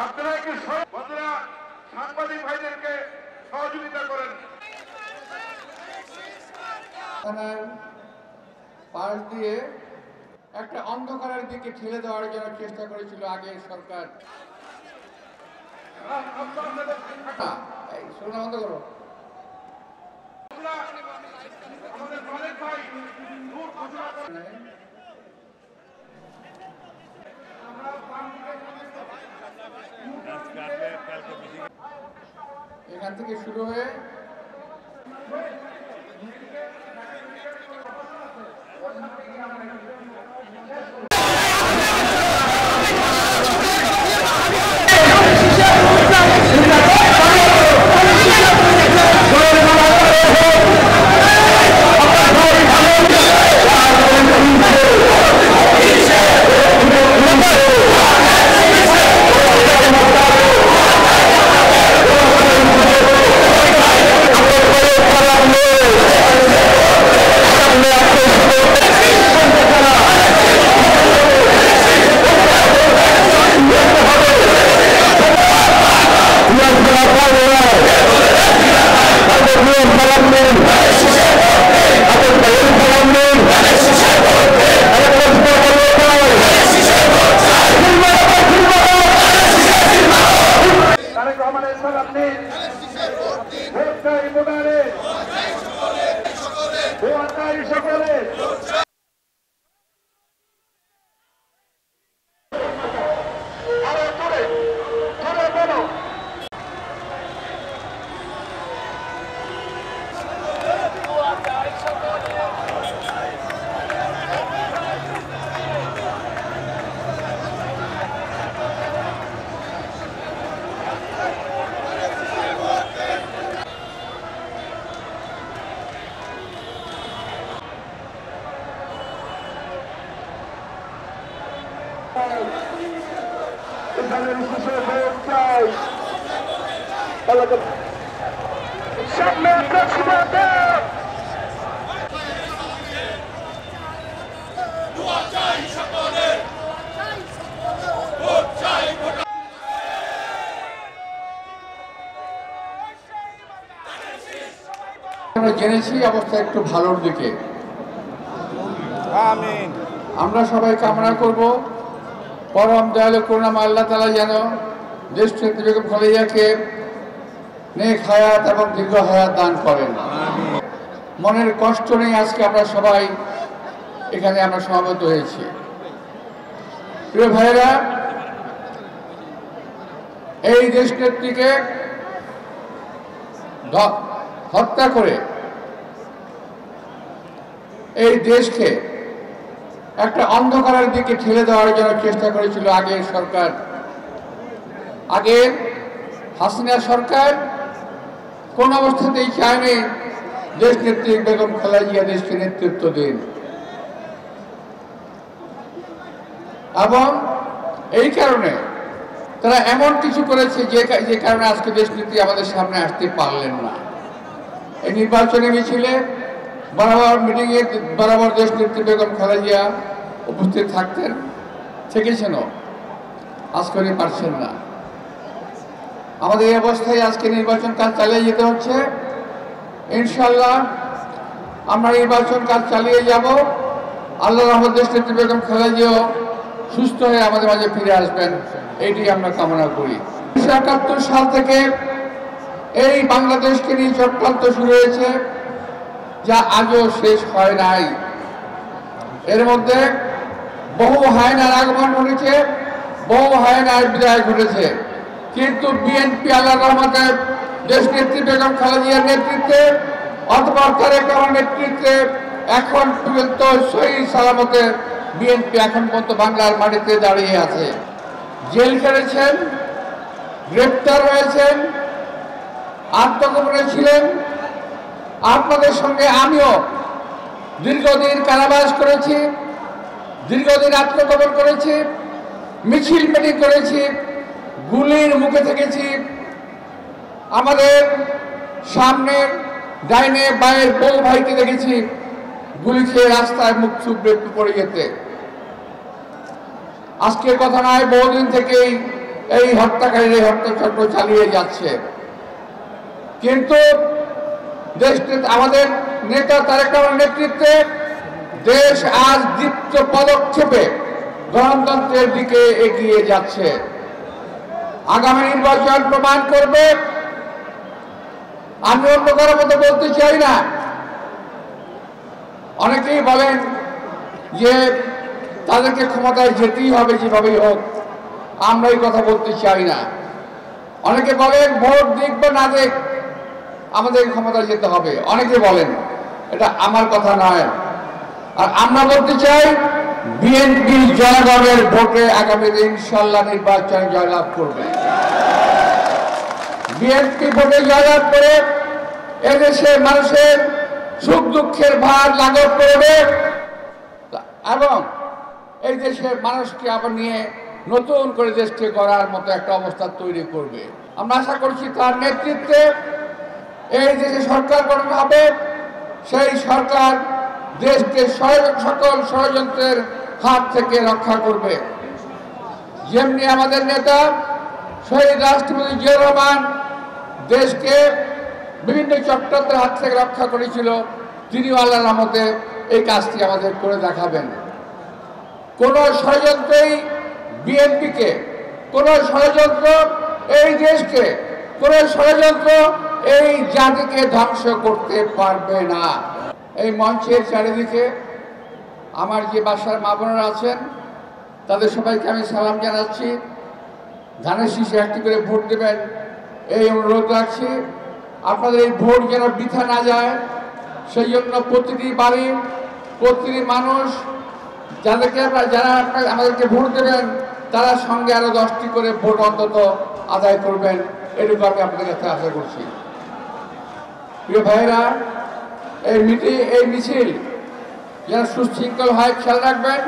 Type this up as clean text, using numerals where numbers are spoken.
আপনারা কি বন্ধুরা সাংবাদিক ভাইদেরকে সহযোগিতা করেন। পাশ দিয়ে একটা অন্ধকারের দিকে ঠেলে দেওয়ার জন্য চেষ্টা করেছিল আগের সরকার। শোনা বন্ধ করো। আমাদের মালিক ভাই দূর ঘোষণা করেন। এখান থেকে শুরু হয়ে জেনেছি অবস্থা একটু ভালোর দিকে। আমরা সবাই কামনা করব পরম দয়ালু করুণাময় আল্লাহ তাআলা যেন দেশনেত্রী বেগম খালেদাকে নেক হায়াত এবং দীর্ঘ হায়াত দান করেন। মনের কষ্ট নেই আজকে আমরা সবাই এখানে আমরা সমবেত হয়েছি। প্রিয় ভাইয়েরা, এই দেশনেত্রীকে হত্যা করে এই দেশকে একটা অন্ধকারের দিকে ঠেলে দেওয়ার জন্য চেষ্টা করেছিল আগের সরকার। আগের হাসিনা সরকার কোন অবস্থাতেই চায়নি দেশনেত্রী বেগম খালেদা দেশকে নেতৃত্ব দিন, এবং এই কারণে তারা এমন কিছু করেছে যে কারণে আজকে দেশনেত্রী আমাদের সামনে আসতে পারলেন না। এই নির্বাচনী মিছিলে বরাবর মিটিংয়ে বরাবর দেশনেত্রী বেগম খালেদা উপস্থিত থাকতেন, থেকেছেন, আজকে উনি পারছেন না। আমাদের এই অবস্থায় আজকে নির্বাচন কাজ চালিয়ে যেতে হচ্ছে। ইনশাআল্লাহ আমরা নির্বাচন কাজ চালিয়ে যাব। আল্লাহর রহমতে দেশনেত্রী বেগম খালেদা সুস্থ হয়ে আমাদের মাঝে ফিরে আসবেন, এইটি আমরা কামনা করি। 1971 সাল থেকে এই বাংলাদেশকে নিয়ে চক্রান্ত শুরু হয়েছে, যা আজও শেষ হয় নাই। এর মধ্যে বহু হায়নার আগমন ঘটেছে, বহু হায়নার বিদায় ঘটেছে, কিন্তু বিএনপি আল্লাহর রহমতে দেশনেত্রী বেগম খালেদার নেতৃত্বে অথবা তারেক রহমানের নেতৃত্বে এখন পর্যন্ত সহি সালামতে বিএনপি এখন পর্যন্ত বাংলার মাটিতে দাঁড়িয়ে আছে। জেল খেটেছেন, গ্রেপ্তার হয়েছেন, আত্মগোপনে ছিলেন। আপনাদের সঙ্গে আমিও দীর্ঘদিন কারাবাস করেছি, দীর্ঘদিন আত্মগোপন করেছি, মিছিল মিটিং করেছি, গুলির মুখে থেকেছি। আমাদের সামনের ডাইনে বায়ের বউ ভাইকে দেখেছি গুলি খেয়ে রাস্তায় মুখ চুপড়ে পড়ে যেতে। আজকের কথা নয়, বহুদিন থেকেই এই হত্যাকারীর এই হত্যাচক্র চালিয়ে যাচ্ছে। কিন্তু আমাদের নেতা তারেক রহমানের নেতৃত্বে দেশ আজ দীপ্ত পদক্ষেপে গণতন্ত্রের দিকে এগিয়ে যাচ্ছে। আগামী নির্বাচন প্রমাণ করবে। আমি অন্য কারোর মতো বলতে চাই না। অনেকেই বলেন যে তাদেরকে ক্ষমতায় যেতেই হবে যেভাবেই হোক, আমরা এই কথা বলতে চাই না। অনেকে বলেন ভোট দিক বা না দিক আমাদের ক্ষমতায় যেতে হবে, অনেকে বলেন, এটা আমার কথা নয়। আর আমরা বলতে চাই বিএনপি জনগণের ভোটে আগামী দিন ইনশাআল্লাহ নির্বাচনে জয়লাভ করবে। বিএনপি ভোটে জয়লাভ করে এদেশের মানুষের সুখ দুঃখের ভার লাঘব করবে এবং এই দেশের মানুষকে আবার নিয়ে নতুন করে দেশকে গড়ার মতো একটা অবস্থা তৈরি করবে। আমরা আশা করছি তার নেতৃত্বে এই দেশে সরকার গঠন হবে। সেই সরকার দেশকে সকল ষড়যন্ত্রের হাত থেকে রক্ষা করবে। যেমনি আমাদের নেতা শহীদ রাষ্ট্রপতি জিয়াউর রহমান দেশকে বিভিন্ন চক্রান্তের হাত থেকে রক্ষা করেছিল, তিনিও আল্লাহর রহমতে এই কাজটি আমাদের করে দেখাবেন। কোন ষড়যন্ত্রই বিএনপিকে, কোন ষড়যন্ত্র এই দেশকে, কোন ষড়যন্ত্র এই জাতিকে ধ্বংস করতে পারবে না। এই মঞ্চের চারিদিকে আমার যে বাসার মা বোনেরা আছেন তাদের সবাইকে আমি সালাম জানাচ্ছি। ধানের শীষে একটি করে ভোট দেবেন এই অনুরোধ রাখছি। আপনাদের এই ভোট যেন বৃথা না যায় সেই জন্য প্রতিটি বাড়ি, প্রতিটি মানুষ যারা আমাদেরকে ভোট দেবেন তারা সঙ্গে আরো 10টি করে ভোট অন্তত আদায় করবেন, এটুকু আমি আপনাদের কাছে আশা করছি। প্রিয় ভাইরা, এই মিছিল যেন সুশৃঙ্খল হয় খেয়াল রাখবেন।